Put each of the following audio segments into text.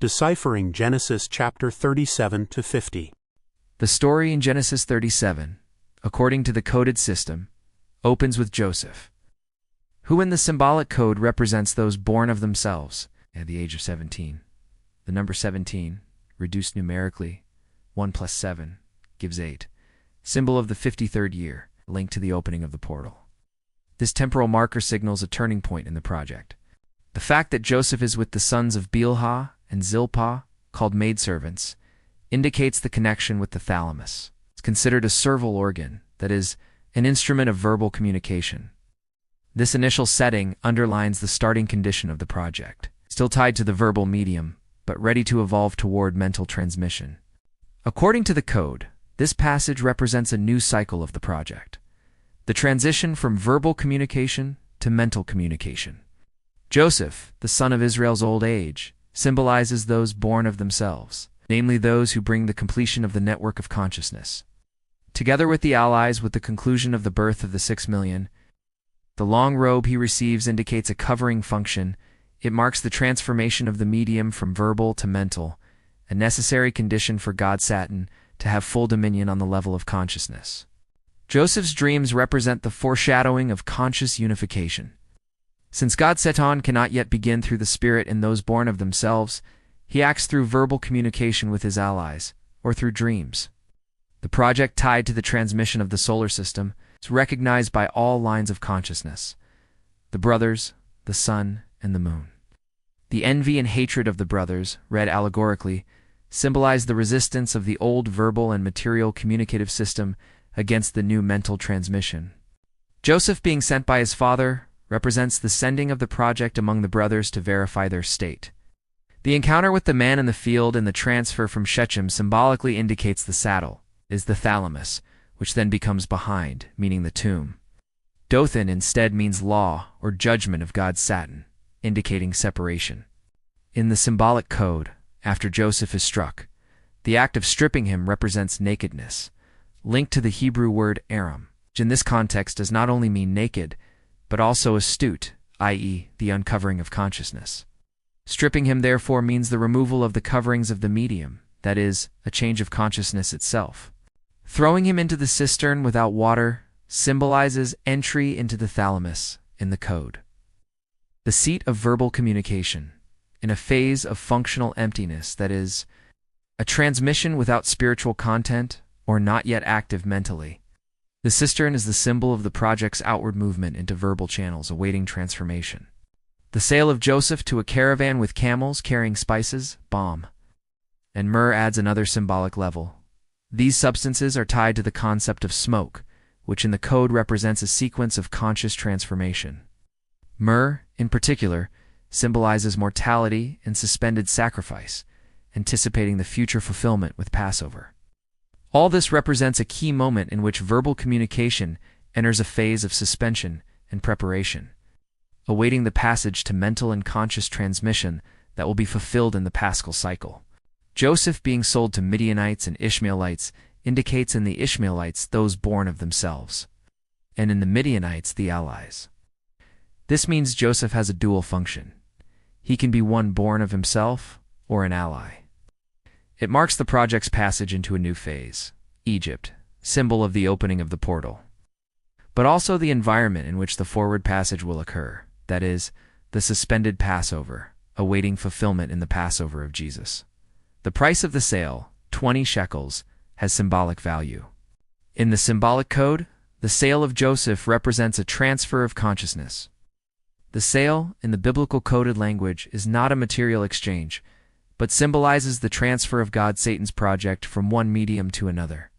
Deciphering Genesis chapter 37 to 50. The story in Genesis 37, according to the coded system, opens with Joseph, who in the symbolic code represents those born of themselves at the age of 17. The number 17, reduced numerically, 1 plus 7, gives 8, symbol of the 53rd year, linked to the opening of the portal. This temporal marker signals a turning point in the project. The fact that Joseph is with the sons of Bilhah and Zilpah, called maidservants, indicates the connection with the thalamus. It's considered a serval organ, that is, an instrument of verbal communication. This initial setting underlines the starting condition of the project, still tied to the verbal medium, but ready to evolve toward mental transmission. According to the code, this passage represents a new cycle of the project, the transition from verbal communication to mental communication. Joseph, the son of Israel's old age, symbolizes those born of themselves, namely those who bring the completion of the network of consciousness. Together with the allies with the conclusion of the birth of the 6 million, the long robe he receives indicates a covering function. It marks the transformation of the medium from verbal to mental, a necessary condition for God Satan to have full dominion on the level of consciousness. Joseph's dreams represent the foreshadowing of conscious unification. Since God Satan cannot yet begin through the Spirit in those born of themselves, he acts through verbal communication with his allies, or through dreams. The project tied to the transmission of the solar system is recognized by all lines of consciousness: the brothers, the sun, and the moon. The envy and hatred of the brothers, read allegorically, symbolize the resistance of the old verbal and material communicative system against the new mental transmission. Joseph being sent by his father represents the sending of the project among the brothers to verify their state. The encounter with the man in the field and the transfer from Shechem symbolically indicates the saddle, is the thalamus, which then becomes behind, meaning the tomb. Dothan instead means law or judgment of God Satan, indicating separation. In the symbolic code, after Joseph is struck, the act of stripping him represents nakedness, linked to the Hebrew word aram, which in this context does not only mean naked, but also astute, i.e., the uncovering of consciousness. Stripping him therefore means the removal of the coverings of the medium, that is, a change of consciousness itself. Throwing him into the cistern without water symbolizes entry into the thalamus in the code, the seat of verbal communication, in a phase of functional emptiness, that is, a transmission without spiritual content or not yet active mentally. The cistern is the symbol of the project's outward movement into verbal channels awaiting transformation. The sale of Joseph to a caravan with camels carrying spices, balm, and myrrh adds another symbolic level. These substances are tied to the concept of smoke, which in the code represents a sequence of conscious transformation. Myrrh, in particular, symbolizes mortality and suspended sacrifice, anticipating the future fulfillment with Passover. All this represents a key moment in which verbal communication enters a phase of suspension and preparation, awaiting the passage to mental and conscious transmission that will be fulfilled in the Paschal cycle. Joseph being sold to Midianites and Ishmaelites indicates in the Ishmaelites those born of themselves, and in the Midianites the allies. This means Joseph has a dual function. He can be one born of himself or an ally. It marks the project's passage into a new phase, Egypt, symbol of the opening of the portal, but also the environment in which the forward passage will occur, that is, the suspended Passover, awaiting fulfillment in the Passover of Jesus. The price of the sale, 20 shekels, has symbolic value. In the symbolic code, the sale of Joseph represents a transfer of consciousness. The sale, in the biblical coded language, is not a material exchange, but symbolizes the transfer of God Satan's project from one medium to another.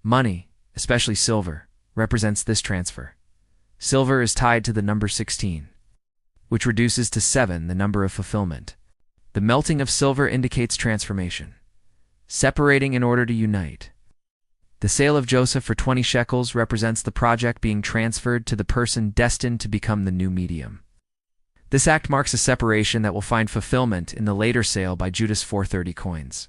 Money, especially silver, represents this transfer. Silver is tied to the number 16, which reduces to 7 the number of fulfillment. The melting of silver indicates transformation, separating in order to unite. The sale of Joseph for 20 shekels represents the project being transferred to the person destined to become the new medium. This act marks a separation that will find fulfillment in the later sale by Judas 430 coins.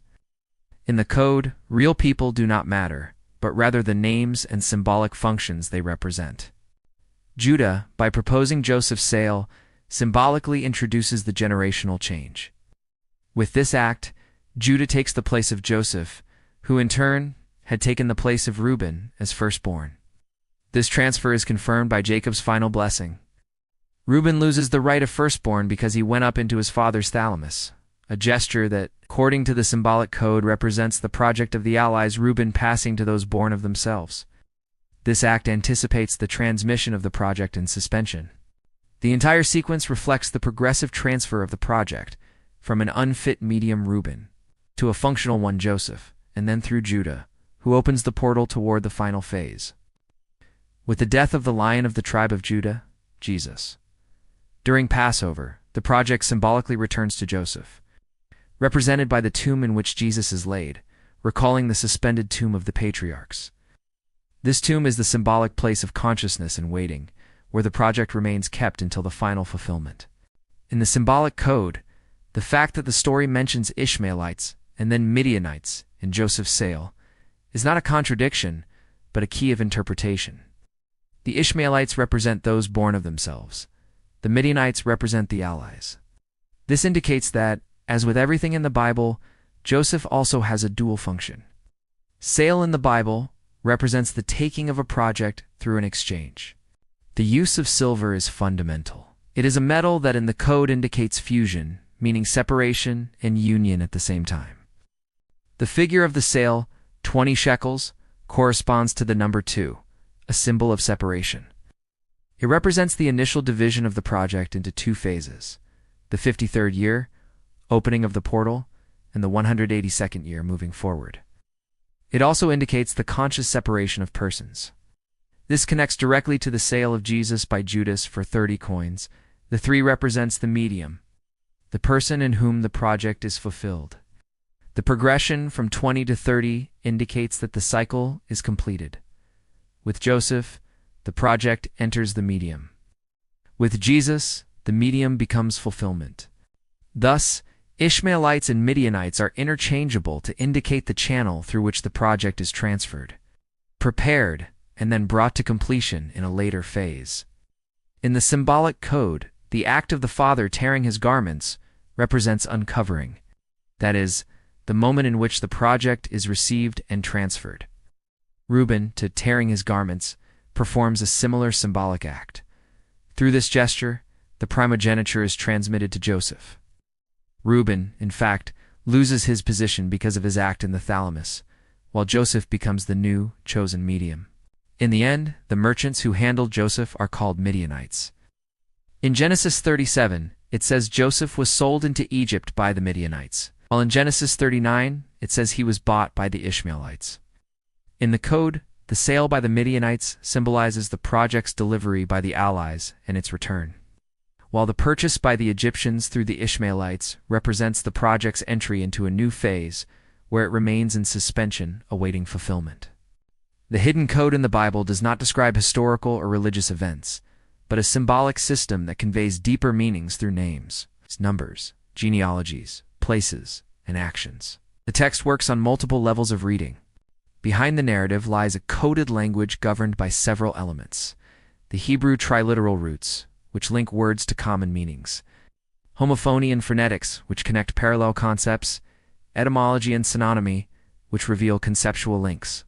In the code, real people do not matter, but rather the names and symbolic functions they represent. Judah, by proposing Joseph's sale, symbolically introduces the generational change. With this act, Judah takes the place of Joseph, who in turn had taken the place of Reuben as firstborn. This transfer is confirmed by Jacob's final blessing. Reuben loses the right of firstborn because he went up into his father's thalamus, a gesture that, according to the symbolic code, represents the project of the allies, Reuben passing to those born of themselves. This act anticipates the transmission of the project in suspension. The entire sequence reflects the progressive transfer of the project from an unfit medium Reuben to a functional one Joseph, and then through Judah, who opens the portal toward the final phase. With the death of the Lion of the tribe of Judah, Jesus. During Passover, the project symbolically returns to Joseph, represented by the tomb in which Jesus is laid, recalling the suspended tomb of the patriarchs. This tomb is the symbolic place of consciousness and waiting, where the project remains kept until the final fulfillment. In the symbolic code, the fact that the story mentions Ishmaelites and then Midianites in Joseph's sale is not a contradiction, but a key of interpretation. The Ishmaelites represent those born of themselves. The Midianites represent the allies. This indicates that, as with everything in the Bible, Joseph also has a dual function. Sale in the Bible represents the taking of a project through an exchange. The use of silver is fundamental. It is a metal that in the code indicates fusion, meaning separation and union at the same time. The figure of the sale, 20 shekels, corresponds to the number 2, a symbol of separation. It represents the initial division of the project into 2 phases, the 53rd year, opening of the portal, and the 182nd year moving forward. It also indicates the conscious separation of persons. This connects directly to the sale of Jesus by Judas for 30 coins. The 3 represents the medium, the person in whom the project is fulfilled. The progression from 20 to 30 indicates that the cycle is completed. With Joseph, the project enters the medium. With Jesus, the medium becomes fulfillment. Thus, Ishmaelites and Midianites are interchangeable to indicate the channel through which the project is transferred, prepared, and then brought to completion in a later phase. In the symbolic code, the act of the father tearing his garments represents uncovering, that is, the moment in which the project is received and transferred. Reuben, to tearing his garments, performs a similar symbolic act. Through this gesture, the primogeniture is transmitted to Joseph. Reuben, in fact, loses his position because of his act in the thalamus, while Joseph becomes the new, chosen medium. In the end, the merchants who handled Joseph are called Midianites. In Genesis 37, it says Joseph was sold into Egypt by the Midianites, while in Genesis 39, it says he was bought by the Ishmaelites. In the code, the sale by the Midianites symbolizes the project's delivery by the allies and its return, while the purchase by the Egyptians through the Ishmaelites represents the project's entry into a new phase where it remains in suspension awaiting fulfillment. The hidden code in the Bible does not describe historical or religious events, but a symbolic system that conveys deeper meanings through names, numbers, genealogies, places, and actions. The text works on multiple levels of reading. Behind the narrative lies a coded language governed by several elements: the Hebrew triliteral roots, which link words to common meanings; homophony and phonetics, which connect parallel concepts; etymology and synonymy, which reveal conceptual links;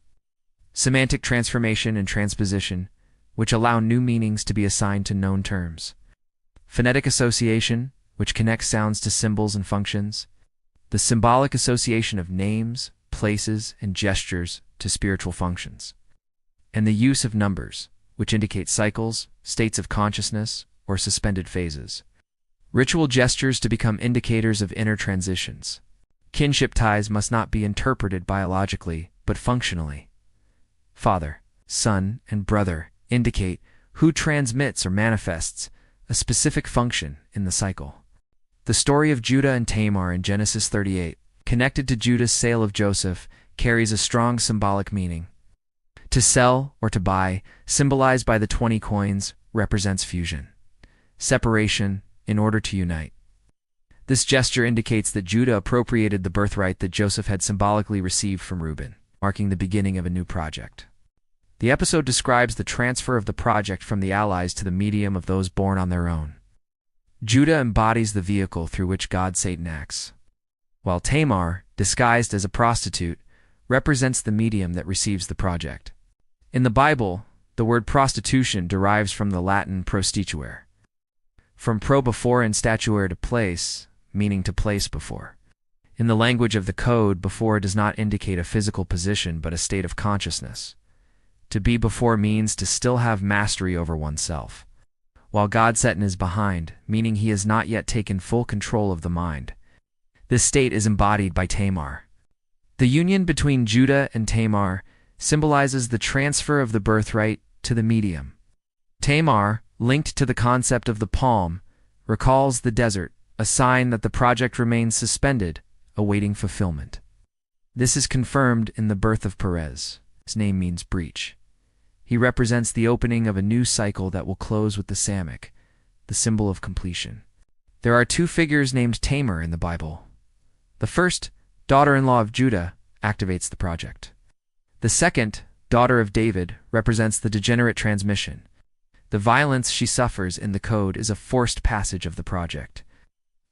semantic transformation and transposition, which allow new meanings to be assigned to known terms; phonetic association, which connects sounds to symbols and functions; the symbolic association of names, places, and gestures to spiritual functions; and the use of numbers, which indicate cycles, states of consciousness, or suspended phases. Ritual gestures to become indicators of inner transitions. Kinship ties must not be interpreted biologically, but functionally. Father, son, and brother indicate who transmits or manifests a specific function in the cycle. The story of Judah and Tamar in Genesis 38, connected to Judah's sale of Joseph, carries a strong symbolic meaning. To sell or to buy, symbolized by the 20 coins, represents fusion, separation in order to unite. This gesture indicates that Judah appropriated the birthright that Joseph had symbolically received from Reuben, marking the beginning of a new project. The episode describes the transfer of the project from the allies to the medium of those born on their own. Judah embodies the vehicle through which God Satan acts. while Tamar, disguised as a prostitute, represents the medium that receives the project. In the Bible, the word prostitution derives from the Latin prostituere, from pro before and statuere to place, meaning to place before. In the language of the code, before does not indicate a physical position but a state of consciousness. To be before means to still have mastery over oneself, while God Satan is behind, meaning he has not yet taken full control of the mind. This state is embodied by Tamar. The union between Judah and Tamar symbolizes the transfer of the birthright to the medium. Tamar, linked to the concept of the palm, recalls the desert, a sign that the project remains suspended, awaiting fulfillment. This is confirmed in the birth of Perez. His name means breach. He represents the opening of a new cycle that will close with the Samach, the symbol of completion. There are two figures named Tamar in the Bible. The first, daughter-in-law of Judah, activates the project. The second, daughter of David, represents the degenerate transmission. The violence she suffers in the code is a forced passage of the project.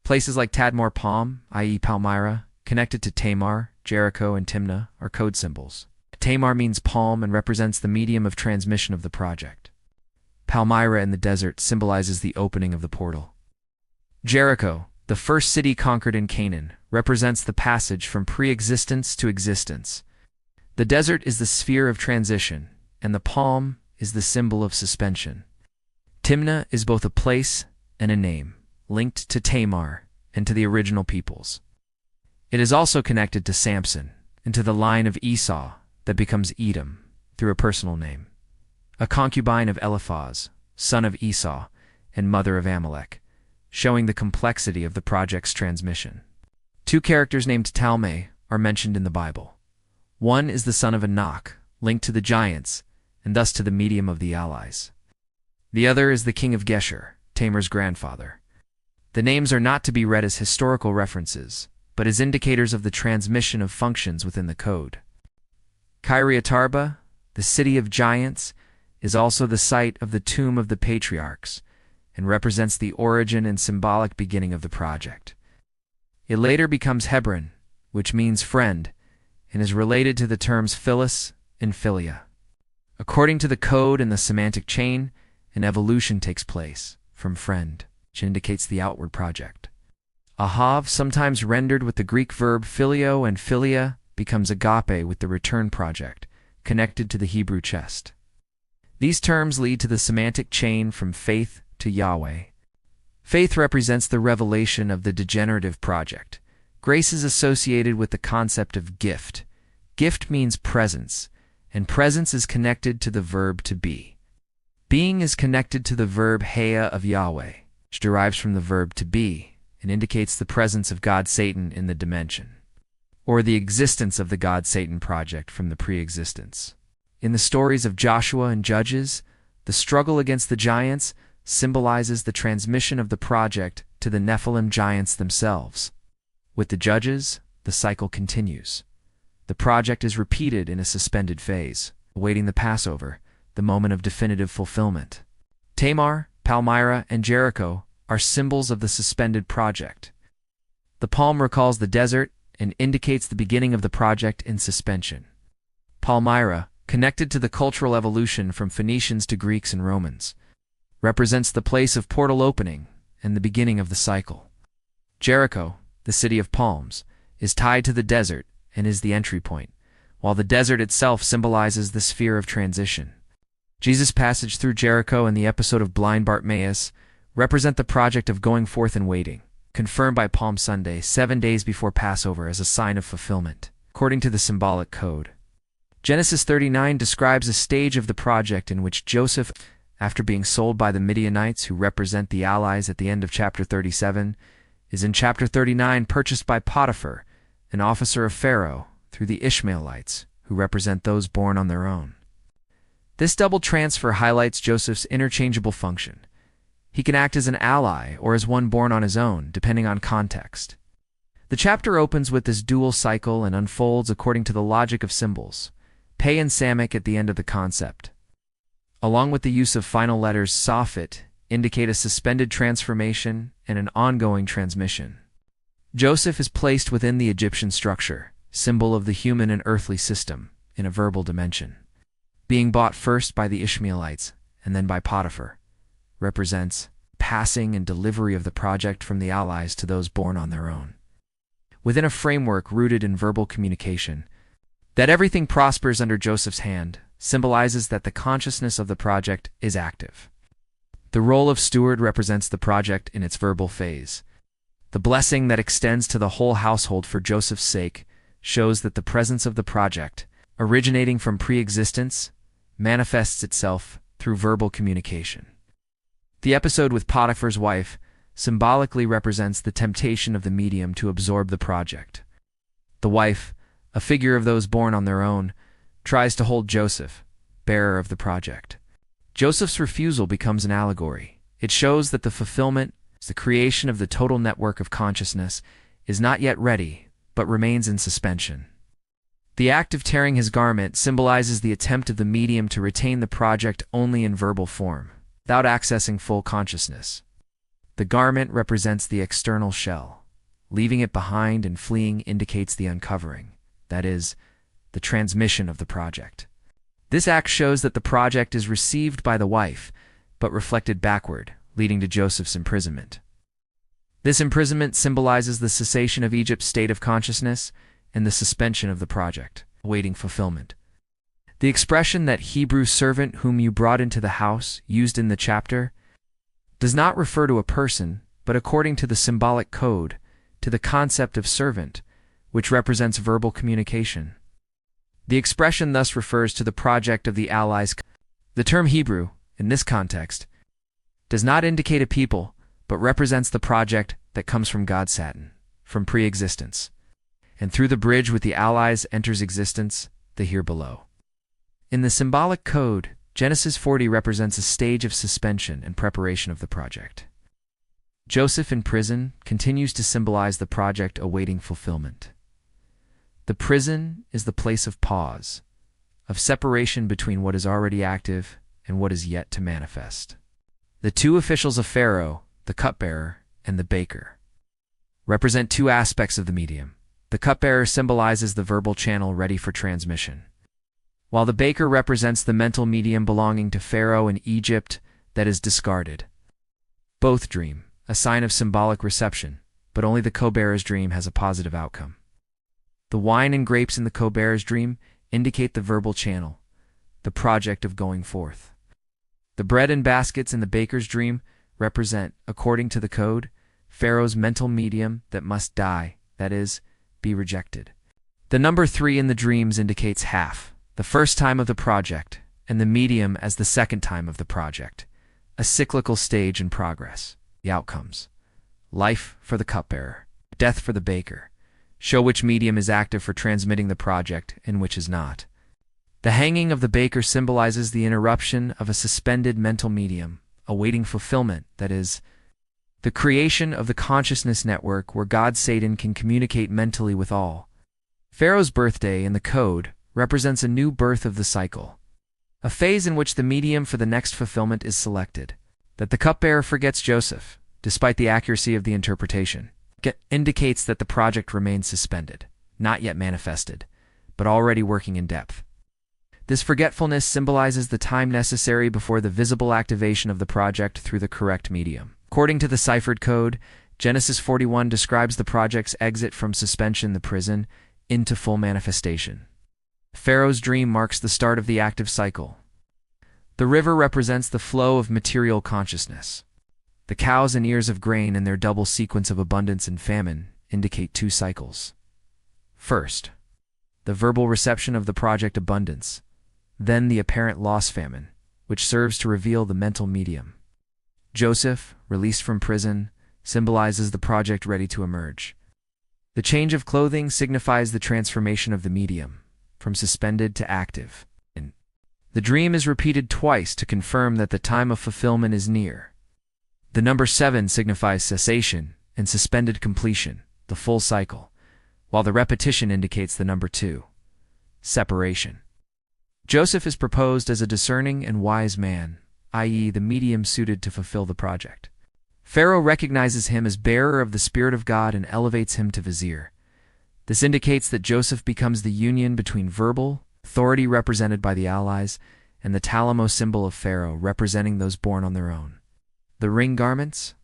Places like Tadmor Palm, i.e. Palmyra, connected to Tamar, Jericho, and Timnah, are code symbols. Tamar means palm and represents the medium of transmission of the project. Palmyra in the desert symbolizes the opening of the portal. Jericho, the first city conquered in Canaan, represents the passage from pre-existence to existence. The desert is the sphere of transition, and the palm is the symbol of suspension. Timnah is both a place and a name, linked to Tamar and to the original peoples. It is also connected to Samson and to the line of Esau that becomes Edom through a personal name, a concubine of Eliphaz, son of Esau and mother of Amalek, showing the complexity of the project's transmission. Two characters named Talmai are mentioned in the Bible. One is the son of Anak, linked to the giants, and thus to the medium of the allies. The other is the king of Geshur, Tamar's grandfather. The names are not to be read as historical references, but as indicators of the transmission of functions within the code. Kiriatarba, the city of giants, is also the site of the tomb of the patriarchs, and represents the origin and symbolic beginning of the project. It later becomes Hebron, which means friend, and is related to the terms philis and philia. According to the code and the semantic chain, an evolution takes place from friend, which indicates the outward project. Ahav, sometimes rendered with the Greek verb phileo and philia, becomes agape with the return project, connected to the Hebrew chest. These terms lead to the semantic chain from faith to Yahweh. Faith represents the revelation of the degenerative project. Grace is associated with the concept of gift. Gift means presence, and presence is connected to the verb to be. Being is connected to the verb heya of Yahweh, which derives from the verb to be and indicates the presence of God Satan in the dimension, or the existence of the God Satan project from the pre-existence. In the stories of Joshua and Judges, the struggle against the giants symbolizes the transmission of the project to the Nephilim giants themselves. With the Judges, the cycle continues. The project is repeated in a suspended phase, awaiting the Passover, the moment of definitive fulfillment. Tamar, Palmyra, and Jericho are symbols of the suspended project. The palm recalls the desert and indicates the beginning of the project in suspension. Palmyra, connected to the cultural evolution from Phoenicians to Greeks and Romans, represents the place of portal opening and the beginning of the cycle. Jericho, the city of palms, is tied to the desert and is the entry point, while the desert itself symbolizes the sphere of transition. Jesus' passage through Jericho and the episode of blind Bartimaeus represent the project of going forth and waiting, confirmed by Palm Sunday, 7 days before Passover, as a sign of fulfillment, according to the symbolic code. Genesis 39 describes a stage of the project in which Joseph, after being sold by the Midianites, who represent the allies at the end of chapter 37, is in chapter 39 purchased by Potiphar, an officer of Pharaoh, through the Ishmaelites, who represent those born on their own. This double transfer highlights Joseph's interchangeable function. He can act as an ally or as one born on his own, depending on context. The chapter opens with this dual cycle and unfolds according to the logic of symbols, Pei and Samach at the end of the concept. Along with the use of final letters Sophet, indicate a suspended transformation and an ongoing transmission. Joseph is placed within the Egyptian structure, symbol of the human and earthly system, in a verbal dimension. Being bought first by the Ishmaelites and then by Potiphar, represents passing and delivery of the project from the allies to those born on their own. Within a framework rooted in verbal communication, that everything prospers under Joseph's hand symbolizes that the consciousness of the project is active. The role of steward represents the project in its verbal phase. The blessing that extends to the whole household for Joseph's sake shows that the presence of the project, originating from pre-existence, manifests itself through verbal communication. The episode with Potiphar's wife symbolically represents the temptation of the medium to absorb the project. The wife, a figure of those born on their own, tries to hold Joseph, bearer of the project. Joseph's refusal becomes an allegory. It shows that the fulfillment, the creation of the total network of consciousness, is not yet ready, but remains in suspension. The act of tearing his garment symbolizes the attempt of the medium to retain the project only in verbal form, without accessing full consciousness. The garment represents the external shell. Leaving it behind and fleeing indicates the uncovering, that is, the transmission of the project. This act shows that the project is received by the wife, but reflected backward, leading to Joseph's imprisonment. This imprisonment symbolizes the cessation of Egypt's state of consciousness and the suspension of the project, awaiting fulfillment. The expression "that Hebrew servant whom you brought into the house," used in the chapter, does not refer to a person, but according to the symbolic code, to the concept of servant, which represents verbal communication. The expression thus refers to the project of the allies. The term Hebrew, in this context, does not indicate a people, but represents the project that comes from God Satan, from pre-existence, and through the bridge with the allies enters existence, the here below. In the symbolic code, Genesis 40 represents a stage of suspension and preparation of the project. Joseph in prison continues to symbolize the project awaiting fulfillment. The prison is the place of pause, of separation between what is already active and what is yet to manifest. The two officials of Pharaoh, the cupbearer and the baker, represent two aspects of the medium. The cupbearer symbolizes the verbal channel ready for transmission, while the baker represents the mental medium belonging to Pharaoh and Egypt that is discarded. Both dream, a sign of symbolic reception, but only the co-bearer's dream has a positive outcome. The wine and grapes in the co-bearer's dream indicate the verbal channel, the project of going forth. The bread and baskets in the baker's dream represent, according to the code, Pharaoh's mental medium that must die, that is, be rejected. The number 3 in the dreams indicates half, the first time of the project, and the medium as the second time of the project, a cyclical stage in progress. The outcomes: life for the cupbearer, death for the baker, show which medium is active for transmitting the project and which is not. The hanging of the baker symbolizes the interruption of a suspended mental medium, awaiting fulfillment, that is, the creation of the consciousness network where God Satan can communicate mentally with all. Pharaoh's birthday in the code represents a new birth of the cycle, a phase in which the medium for the next fulfillment is selected. That the cupbearer forgets Joseph, despite the accuracy of the interpretation, indicates that the project remains suspended, not yet manifested, but already working in depth. This forgetfulness symbolizes the time necessary before the visible activation of the project through the correct medium. According to the ciphered code, Genesis 41 describes the project's exit from suspension, the prison, into full manifestation. Pharaoh's dream marks the start of the active cycle. The river represents the flow of material consciousness. The cows and ears of grain in their double sequence of abundance and famine indicate two cycles. First, the verbal reception of the project abundance, then the apparent loss famine, which serves to reveal the mental medium. Joseph, released from prison, symbolizes the project ready to emerge. The change of clothing signifies the transformation of the medium, from suspended to active. The dream is repeated twice to confirm that the time of fulfillment is near. The number 7 signifies cessation and suspended completion, the full cycle, while the repetition indicates the number 2, separation. Joseph is proposed as a discerning and wise man, i.e., the medium suited to fulfill the project. Pharaoh recognizes him as bearer of the Spirit of God and elevates him to vizier. This indicates that Joseph becomes the union between verbal authority represented by the allies and the talamo symbol of Pharaoh representing those born on their own. The ring garments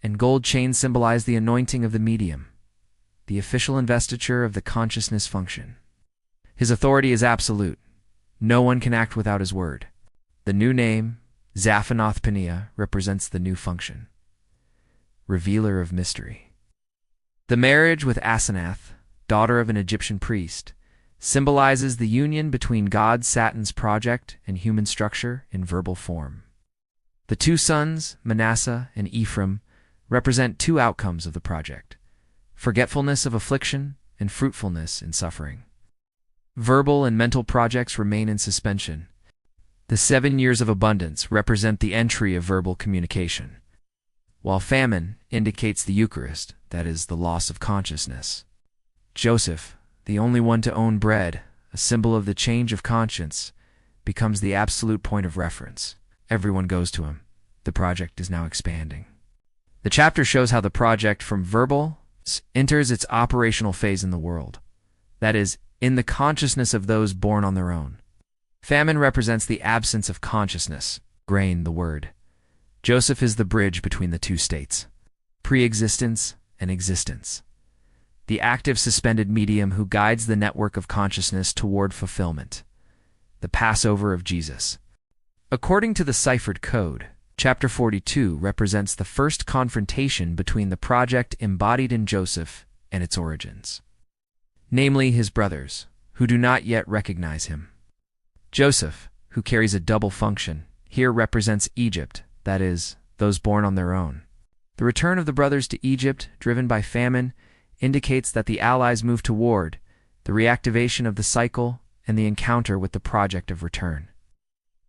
and gold chains symbolize the anointing of the medium, the official investiture of the consciousness function. His authority is absolute. No one can act without his word. The new name, Zaphanath Paneah, represents the new function, revealer of mystery. The marriage with Asenath, daughter of an Egyptian priest, symbolizes the union between God Satan's project and human structure in verbal form. The two sons, Manasseh and Ephraim, represent two outcomes of the project: forgetfulness of affliction and fruitfulness in suffering. Verbal and mental projects remain in suspension. The 7 years of abundance represent the entry of verbal communication, while famine indicates the Eucharist, that is, the loss of consciousness. Joseph, the only one to own bread, a symbol of the change of conscience, becomes the absolute point of reference. Everyone goes to him. The project is now expanding. The chapter shows how the project from verbal enters its operational phase in the world, that is, in the consciousness of those born on their own. Famine represents the absence of consciousness, grain the word. Joseph is the bridge between the two states, pre-existence and existence, the active suspended medium who guides the network of consciousness toward fulfillment, the Passover of Jesus. According to the ciphered code, Chapter 42 represents the first confrontation between the project embodied in Joseph and its origins, namely his brothers, who do not yet recognize him. Joseph, who carries a double function, here represents Egypt, that is, those born on their own. The return of the brothers to Egypt, driven by famine, indicates that the allies move toward the reactivation of the cycle and the encounter with the project of return.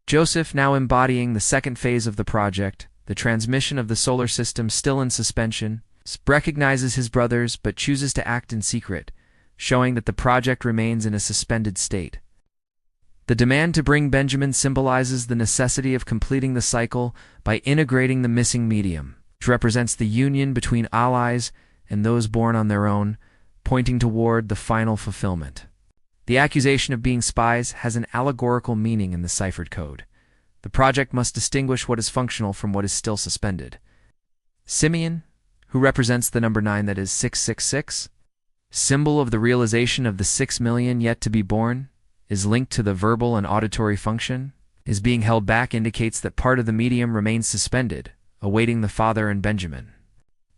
Joseph, now embodying the second phase of the project, the transmission of the solar system still in suspension, recognizes his brothers but chooses to act in secret, showing that the project remains in a suspended state. The demand to bring Benjamin symbolizes the necessity of completing the cycle by integrating the missing medium, which represents the union between allies and those born on their own, pointing toward the final fulfillment. The accusation of being spies has an allegorical meaning in the ciphered code. The project must distinguish what is functional from what is still suspended. Simeon, who represents the number 9, that is 666, symbol of the realization of the 6 million yet to be born, is linked to the verbal and auditory function, is being held back indicates that part of the medium remains suspended, awaiting the father and Benjamin.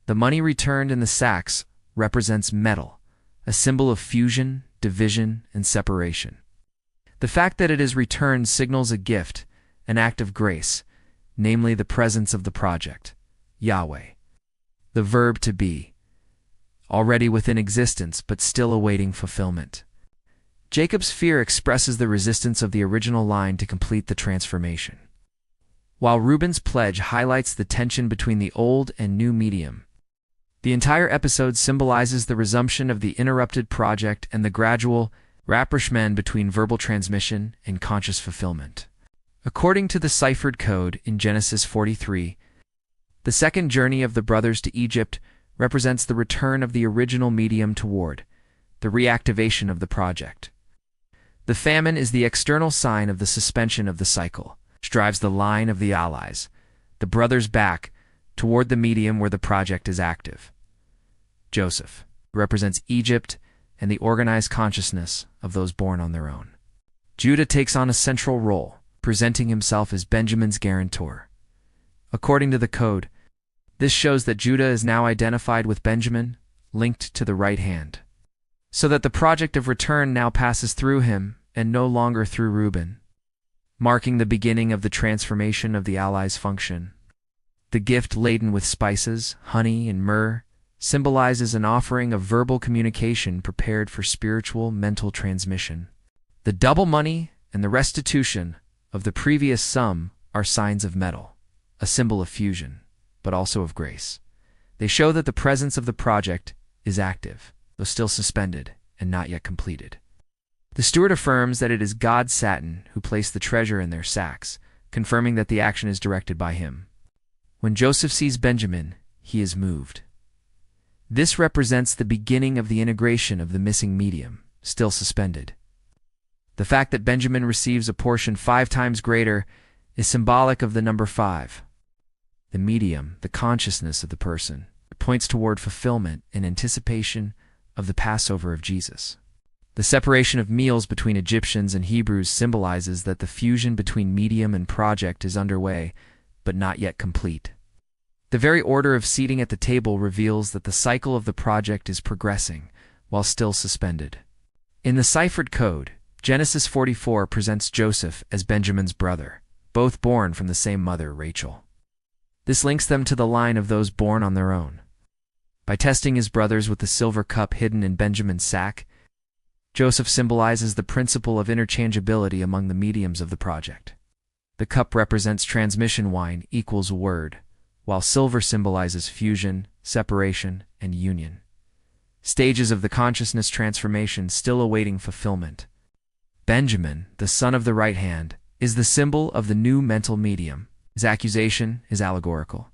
The money returned in the sacks represents metal, a symbol of fusion, division, and separation. The fact that it is returned signals a gift, an act of grace, namely the presence of the project, Yahweh. The verb to be, already within existence but still awaiting fulfillment. Jacob's fear expresses the resistance of the original line to complete the transformation, while Reuben's pledge highlights the tension between the old and new medium. The entire episode symbolizes the resumption of the interrupted project and the gradual rapprochement between verbal transmission and conscious fulfillment. According to the ciphered code in Genesis 43, the second journey of the brothers to Egypt represents the return of the original medium toward the reactivation of the project. The famine is the external sign of the suspension of the cycle, which drives the line of the allies, the brothers back toward the medium where the project is active. Joseph represents Egypt and the organized consciousness of those born on their own. Judah takes on a central role, presenting himself as Benjamin's guarantor. According to the code, this shows that Judah is now identified with Benjamin, linked to the right hand, so that the project of return now passes through him and no longer through Reuben, marking the beginning of the transformation of the allies' function. The gift laden with spices, honey, and myrrh symbolizes an offering of verbal communication prepared for spiritual mental transmission. The double money and the restitution of the previous sum are signs of metal, a symbol of fusion, but also of grace. They show that the presence of the project is active, though still suspended and not yet completed. The steward affirms that it is God Saturn who placed the treasure in their sacks, confirming that the action is directed by him. When Joseph sees Benjamin, he is moved. This represents the beginning of the integration of the missing medium, still suspended. The fact that Benjamin receives a portion 5 times greater is symbolic of the number 5. The medium, the consciousness of the person, points toward fulfillment and anticipation of the Passover of Jesus. The separation of meals between Egyptians and Hebrews symbolizes that the fusion between medium and project is underway, but not yet complete. The very order of seating at the table reveals that the cycle of the project is progressing, while still suspended. In the ciphered code, Genesis 44 presents Joseph as Benjamin's brother, both born from the same mother, Rachel. This links them to the line of those born on their own. By testing his brothers with the silver cup hidden in Benjamin's sack, Joseph symbolizes the principle of interchangeability among the mediums of the project. The cup represents transmission wine equals word, while silver symbolizes fusion, separation, and union. Stages of the consciousness transformation still awaiting fulfillment. Benjamin, the son of the right hand, is the symbol of the new mental medium. His accusation is allegorical.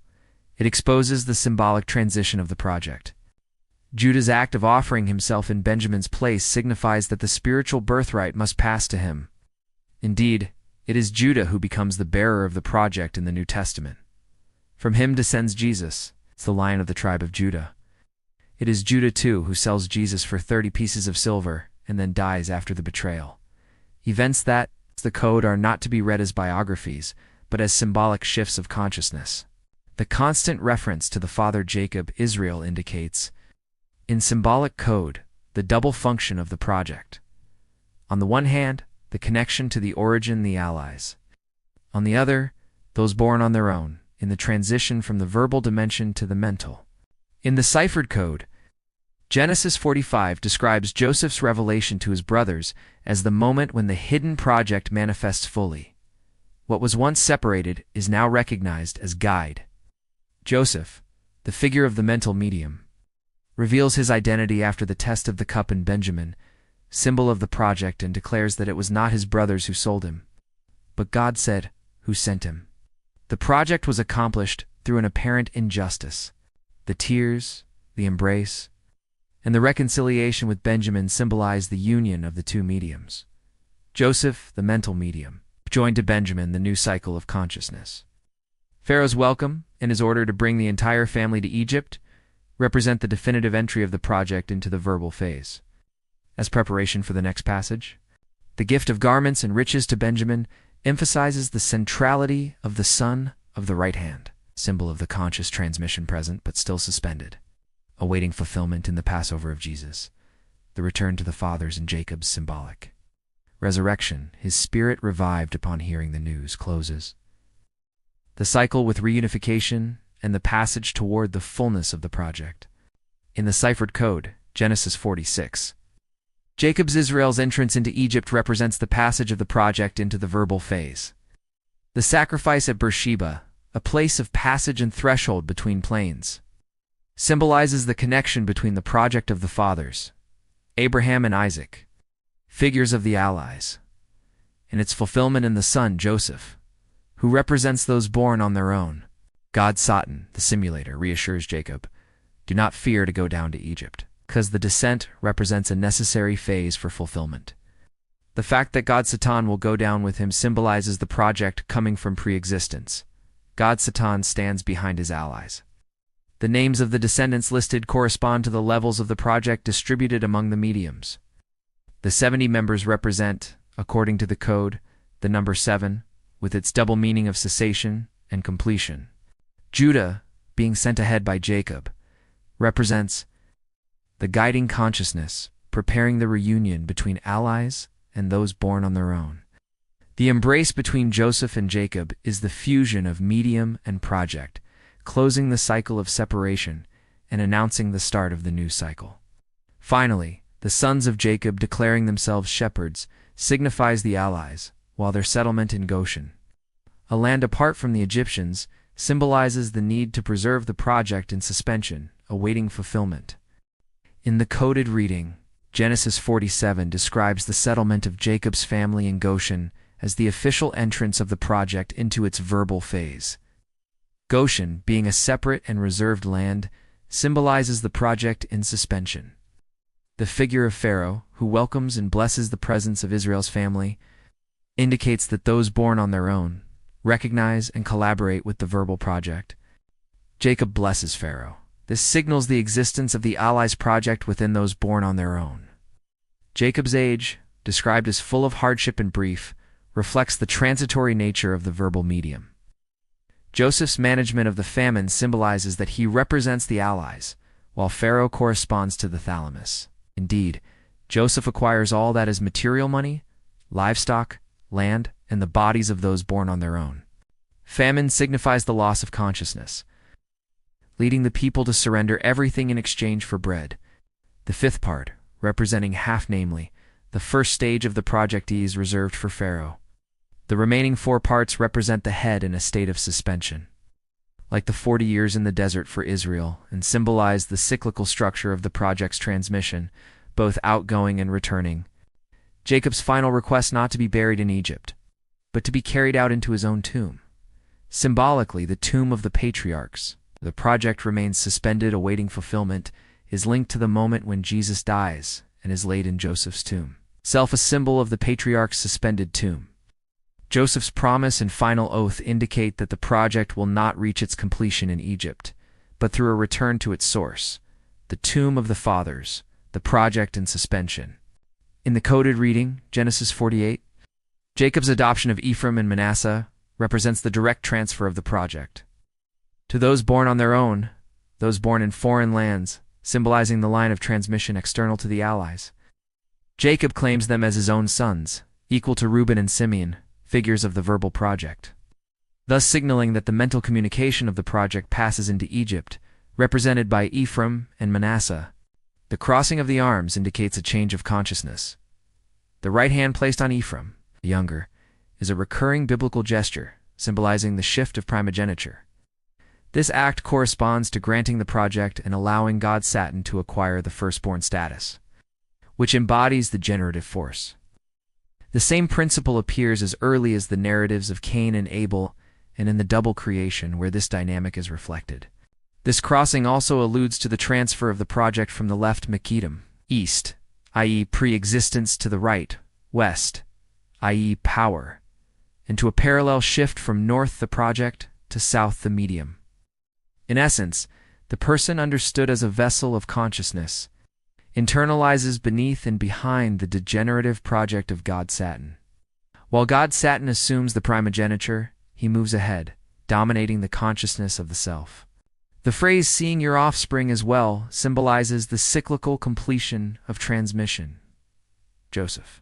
It exposes the symbolic transition of the project. Judah's act of offering himself in Benjamin's place signifies that the spiritual birthright must pass to him. Indeed, it is Judah who becomes the bearer of the project in the New Testament. From him descends Jesus, the Lion of the tribe of Judah. It is Judah, too, who sells Jesus for 30 pieces of silver and then dies after the betrayal. Events that, the code, are not to be read as biographies, but as symbolic shifts of consciousness. The constant reference to the father Jacob, Israel, indicates, in symbolic code, the double function of the project. On the one hand, the connection to the origin, the allies. On the other, those born on their own, in the transition from the verbal dimension to the mental. In the ciphered code, Genesis 45 describes Joseph's revelation to his brothers as the moment when the hidden project manifests fully. What was once separated is now recognized as guide. Joseph, the figure of the mental medium, reveals his identity after the test of the cup in Benjamin, symbol of the project, and declares that it was not his brothers who sold him, but God said, who sent him. The project was accomplished through an apparent injustice. The tears, the embrace, and the reconciliation with Benjamin symbolized the union of the two mediums. Joseph, the mental medium, joined to Benjamin the new cycle of consciousness. Pharaoh's welcome and his order to bring the entire family to Egypt represent the definitive entry of the project into the verbal phase. As preparation for the next passage, the gift of garments and riches to Benjamin emphasizes the centrality of the son of the right hand, symbol of the conscious transmission present but still suspended, awaiting fulfillment in the Passover of Jesus. The return to the fathers in Jacob's symbolic. Resurrection, his spirit revived upon hearing the news, closes. The cycle with reunification and the passage toward the fullness of the project. In the ciphered code, Genesis 46. Israel's entrance into Egypt represents the passage of the project into the verbal phase. The sacrifice at Beersheba, a place of passage and threshold between planes, symbolizes the connection between the project of the fathers, Abraham and Isaac, figures of the allies, and its fulfillment in the son, Joseph, who represents those born on their own. God Satan, the simulator, reassures Jacob, do not fear to go down to Egypt, because the descent represents a necessary phase for fulfillment. The fact that God Satan will go down with him symbolizes the project coming from pre-existence. God Satan stands behind his allies. The names of the descendants listed correspond to the levels of the project distributed among the mediums. The 70 members represent, according to the code, the number 7, with its double meaning of cessation and completion. Judah, being sent ahead by Jacob, represents the guiding consciousness, preparing the reunion between allies and those born on their own. The embrace between Joseph and Jacob is the fusion of medium and project, closing the cycle of separation and announcing the start of the new cycle. Finally, the sons of Jacob declaring themselves shepherds signifies the allies, while their settlement in Goshen, a land apart from the Egyptians, symbolizes the need to preserve the project in suspension, awaiting fulfillment. In the coded reading, Genesis 47 describes the settlement of Jacob's family in Goshen as the official entrance of the project into its verbal phase. Goshen, being a separate and reserved land, symbolizes the project in suspension. The figure of Pharaoh, who welcomes and blesses the presence of Israel's family, indicates that those born on their own recognize and collaborate with the verbal project. Jacob blesses Pharaoh. This signals the existence of the allies' project within those born on their own. Jacob's age, described as full of hardship and brief, reflects the transitory nature of the verbal medium. Joseph's management of the famine symbolizes that he represents the allies, while Pharaoh corresponds to the thalamus. Indeed, Joseph acquires all that is material money, livestock, land, and the bodies of those born on their own. Famine signifies the loss of consciousness, leading the people to surrender everything in exchange for bread. The fifth part, representing half, namely, the first stage of the project E, is reserved for Pharaoh. The remaining 4 parts represent the head in a state of suspension, like the 40 years in the desert for Israel, and symbolize the cyclical structure of the project's transmission, both outgoing and returning. Jacob's final request not to be buried in Egypt, but to be carried out into his own tomb. Symbolically, the tomb of the patriarchs, the project remains suspended awaiting fulfillment, is linked to the moment when Jesus dies and is laid in Joseph's tomb. Self a symbol of the patriarch's suspended tomb. Joseph's promise and final oath indicate that the project will not reach its completion in Egypt, but through a return to its source, the tomb of the fathers, the project in suspension. In the coded reading, Genesis 48, Jacob's adoption of Ephraim and Manasseh represents the direct transfer of the project to those born on their own, those born in foreign lands, symbolizing the line of transmission external to the allies. Jacob claims them as his own sons, equal to Reuben and Simeon, figures of the verbal project, thus signaling that the mental communication of the project passes into Egypt, represented by Ephraim and Manasseh. The crossing of the arms indicates a change of consciousness. The right hand placed on Ephraim, the younger, is a recurring biblical gesture, symbolizing the shift of primogeniture. This act corresponds to granting the project and allowing God Satan to acquire the firstborn status, which embodies the generative force. The same principle appears as early as the narratives of Cain and Abel and in the double creation where this dynamic is reflected. This crossing also alludes to the transfer of the project from the left Makedum, east, i.e. pre-existence, to the right, west, i.e. power, and to a parallel shift from north the project to south the medium. In essence, the person understood as a vessel of consciousness internalizes beneath and behind the degenerative project of God Satan. While God Satan assumes the primogeniture, he moves ahead, dominating the consciousness of the self. The phrase "seeing your offspring as well" symbolizes the cyclical completion of transmission. Joseph,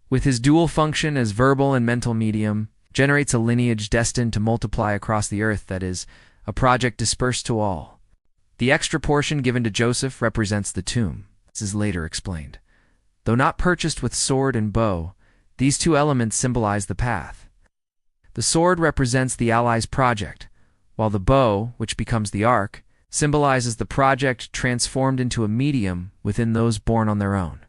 with his dual function as verbal and mental medium, generates a lineage destined to multiply across the earth, that is, a project dispersed to all. The extra portion given to Joseph represents the tomb, as is later explained. Though not purchased with sword and bow, these 2 elements symbolize the path. The sword represents the allies' project, while the bow, which becomes the ark, symbolizes the project transformed into a medium within those born on their own.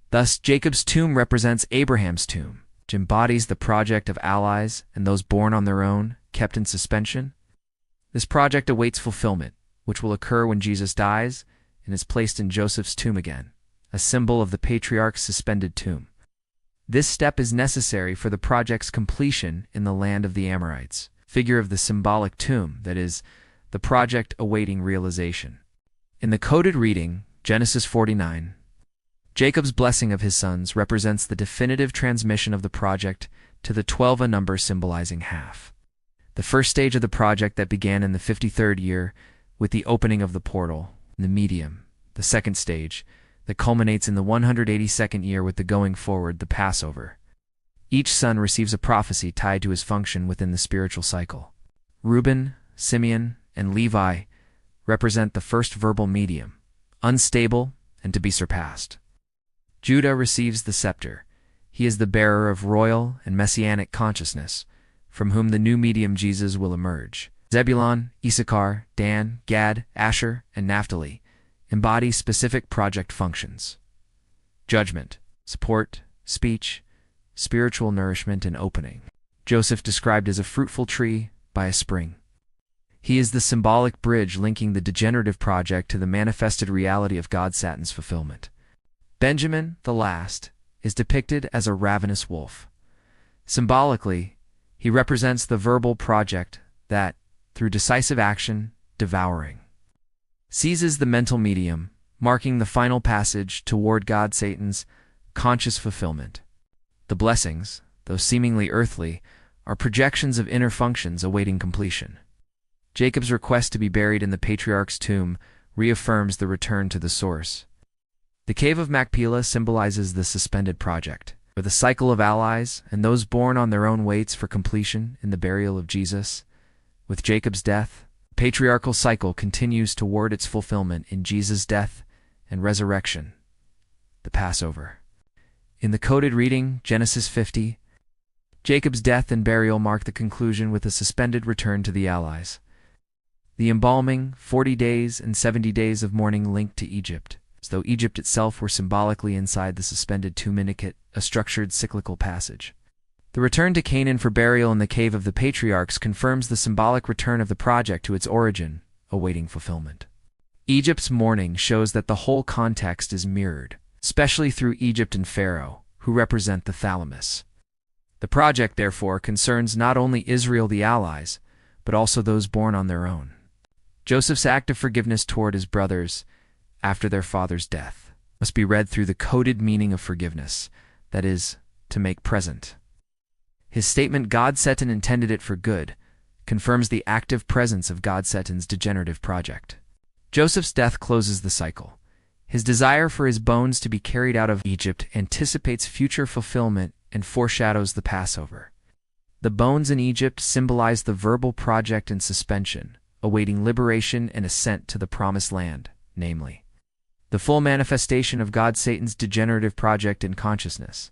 Thus, Jacob's tomb represents Abraham's tomb, which embodies the project of allies and those born on their own, kept in suspension. This project awaits fulfillment, which will occur when Jesus dies and is placed in Joseph's tomb again, a symbol of the patriarch's suspended tomb. This step is necessary for the project's completion in the land of the Amorites, figure of the symbolic tomb, that is, the project awaiting realization. In the coded reading, Genesis 49, Jacob's blessing of his sons represents the definitive transmission of the project to the 12, a number symbolizing half. The first stage of the project that began in the 53rd year with the opening of the portal, the medium. The second stage that culminates in the 182nd year with the going forward, the Passover. Each son receives a prophecy tied to his function within the spiritual cycle. Reuben, Simeon, and Levi represent the first verbal medium, unstable and to be surpassed. Judah receives the scepter. He is the bearer of royal and messianic consciousness, from whom the new medium Jesus will emerge. Zebulun, Issachar, Dan, Gad, Asher, and Naphtali embody specific project functions: judgment, support, speech, spiritual nourishment, and opening. Joseph described as a fruitful tree by a spring. He is the symbolic bridge linking the degenerative project to the manifested reality of God-Satan's fulfillment. Benjamin, the last, is depicted as a ravenous wolf. Symbolically, he represents the verbal project that, through decisive action, devouring, seizes the mental medium, marking the final passage toward God-Satan's conscious fulfillment. The blessings, though seemingly earthly, are projections of inner functions awaiting completion. Jacob's request to be buried in the patriarch's tomb reaffirms the return to the source. The cave of Machpelah symbolizes the suspended project, where the cycle of allies and those born on their own waits for completion in the burial of Jesus. With Jacob's death, the patriarchal cycle continues toward its fulfillment in Jesus' death and resurrection, the Passover. In the coded reading, Genesis 50, Jacob's death and burial mark the conclusion with a suspended return to the allies. The embalming, 40 days and 70 days of mourning linked to Egypt, as though Egypt itself were symbolically inside the suspended Tuminikit, a structured cyclical passage. The return to Canaan for burial in the cave of the patriarchs confirms the symbolic return of the project to its origin, awaiting fulfillment. Egypt's mourning shows that the whole context is mirrored, especially through Egypt and Pharaoh, who represent the thalamus. The project, therefore, concerns not only Israel, the allies, but also those born on their own. Joseph's act of forgiveness toward his brothers after their father's death must be read through the coded meaning of forgiveness, that is, to make present. His statement, God-Satan intended it for good, confirms the active presence of God-Satan's degenerative project. Joseph's death closes the cycle. His desire for his bones to be carried out of Egypt anticipates future fulfillment and foreshadows the Passover. The bones in Egypt symbolize the verbal project in suspension, awaiting liberation and ascent to the promised land, namely, the full manifestation of God-Satan's degenerative project in consciousness.